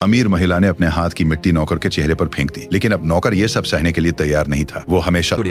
अमीर महिला ने अपने हाथ की मिट्टी नौकर के चेहरे पर फेंक दी, लेकिन अब नौकर ये सब सहने के लिए तैयार नहीं था। वो हमेशा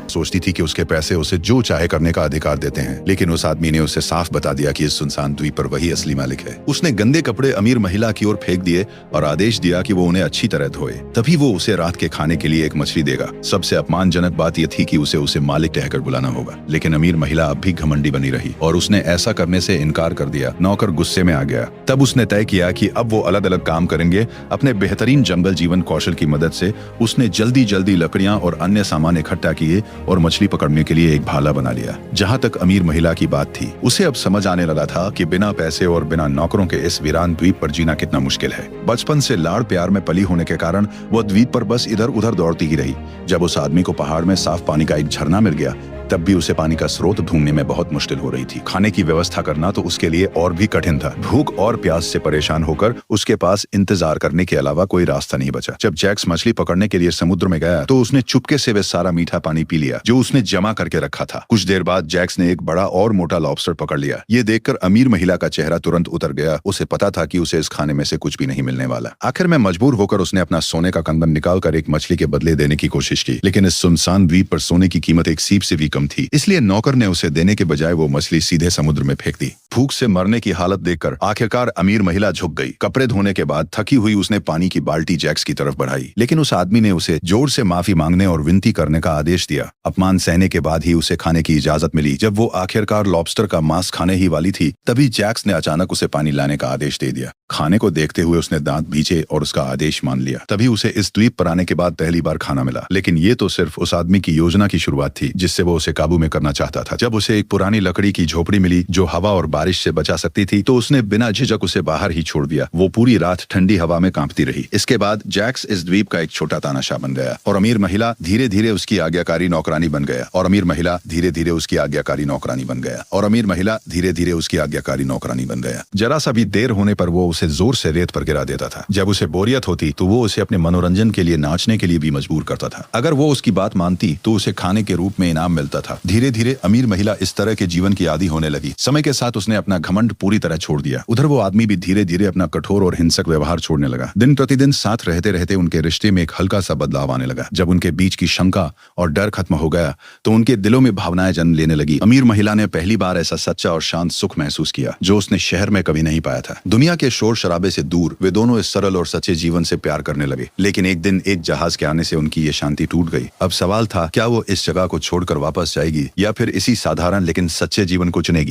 सोचती थी कि उसके पैसे उसे जो चाहे करने का अधिकार देते हैं, लेकिन उस आदमी ने उसे साफ बता दिया कि इस सुनसान द्वीप पर वही असली मालिक है। उसने गंदे कपड़े अमीर महिला की ओर फेंक दिए और आदेश दिया कि वो उन्हें अच्छी तरह धोए, तभी वो उसे रात के खाने के लिए एक मछली देगा। सबसे अपमानजनक बात यह थी कि उसे मालिक कहकर बुलाना होगा, लेकिन अमीर महिला अब भी घमंडी बनी रही और उसने ऐसा करने से इनकार कर दिया। नौकर गुस्से में आ गया। तब उसने तय किया कि अब वो अलग अलग काम करेंगे। अपने बेहतरीन जंगल जीवन कौशल की मदद से उसने जल्दी जल्दी लकड़ियां और अन्य सामान इकट्ठा किए और मछली पकड़ने के लिए एक भाला बना लिया। जहां तक अमीर महिला की बात थी, उसे अब समझ आने लगा था कि बिना पैसे और बिना नौकरों के इस वीरान द्वीप पर जीना कितना मुश्किल है। बचपन से लाड़ प्यार में पली होने के कारण वह द्वीप पर बस इधर उधर दौड़ती ही रही। जब उस आदमी को पहाड़ में साफ पानी का एक झरना मिल गया, तब भी उसे पानी का स्रोत ढूंढने में बहुत मुश्किल हो रही थी। खाने की व्यवस्था करना तो उसके लिए और भी कठिन था। भूख और प्यास से परेशान होकर उसके पास इंतजार करने के अलावा कोई रास्ता नहीं बचा। जब जैक्स मछली पकड़ने के लिए समुद्र में गया तो उसने चुपके से वे सारा मीठा पानी पी लिया जो उसने जमा करके रखा था। कुछ देर बाद जैक्स ने एक बड़ा और मोटा लॉबस्टर पकड़ लिया। ये देखकर अमीर महिला का चेहरा तुरंत उतर गया। उसे पता था कि उसे इस खाने में से कुछ भी नहीं मिलने वाला। आखिर में मजबूर होकर उसने अपना सोने का कंगन निकालकर एक मछली के बदले देने की कोशिश की, लेकिन इस सुनसान द्वीप पर सोने की कीमत एक सीप से भी कम थी। इसलिए नौकर ने उसे देने के बजाय वो मछली सीधे समुद्र में फेंक दी। भूख से मरने की हालत देखकर आखिरकार अमीर महिला झुक गई। कपड़े धोने के बाद थकी हुई उसने पानी की बाल्टी जैक्स की तरफ बढ़ाई, लेकिन उस आदमी ने उसे जोर से माफी मांगने और विनती करने का आदेश दिया। अपमान सहने के बाद ही उसे खाने की इजाजत मिली। जब वो आखिरकार लॉबस्टर का मांस खाने ही वाली थी, तभी जैक्स ने अचानक उसे पानी लाने का आदेश दे दिया। खाने को देखते हुए उसने दांत भींचे और उसका आदेश मान लिया। तभी उसे इस द्वीप पर आने के बाद पहली बार खाना मिला, लेकिन ये तो सिर्फ उस आदमी की योजना की शुरुआत थी जिससे वो उसे काबू में करना चाहता था। जब उसे एक पुरानी लकड़ी की झोपड़ी मिली जो हवा और बारिश से बचा सकती थी, तो उसने बिना झिझक उसे बाहर ही छोड़ दिया। वो पूरी रात ठंडी हवा में कांपती रही। इसके बाद जैक्स इस द्वीप का एक छोटा तानाशाह बन गया और अमीर महिला धीरे धीरे उसकी आज्ञाकारी नौकरानी बन गया और अमीर महिला धीरे धीरे उसकी आज्ञाकारी नौकरानी बन गया और अमीर महिला धीरे धीरे उसकी आज्ञाकारी नौकरानी बन गया। जरा सा भी देर होने पर वो उसे जोर से रेत पर गिरा देता था। जब उसे बोरियत होती तो वो उसे अपने मनोरंजन के लिए नाचने के लिए भी मजबूर करता था। अगर वो उसकी बात मानती तो उसे खाने के रूप में इनाम मिलता था। धीरे धीरे अमीर महिला इस तरह के जीवन की आदी होने लगी। समय के साथ उसने अपना घमंड पूरी तरह छोड़ दिया। उधर वो आदमी भी धीरे धीरे अपना कठोर और हिंसक व्यवहार छोड़ने लगा। दिन प्रतिदिन साथ रहते रहते उनके रिश्ते में एक हल्का सा बदलाव आने लगा। जब उनके बीच की शंका और डर खत्म हो गया तो उनके दिलों में भावनाएं जन्म लेने लगी। अमीर महिला ने पहली बार ऐसा सच्चा और शांत सुख महसूस किया जो उसने शहर में कभी नहीं पाया था। दुनिया के शोर शराबे से दूर वे दोनों इस सरल और सच्चे जीवन से प्यार करने लगे। लेकिन एक दिन एक जहाज के आने से उनकी ये शांति टूट गई। अब सवाल था, क्या वो इस जगह को छोड़कर वापस जाएगी या फिर इसी साधारण लेकिन सच्चे जीवन को चुनेगी।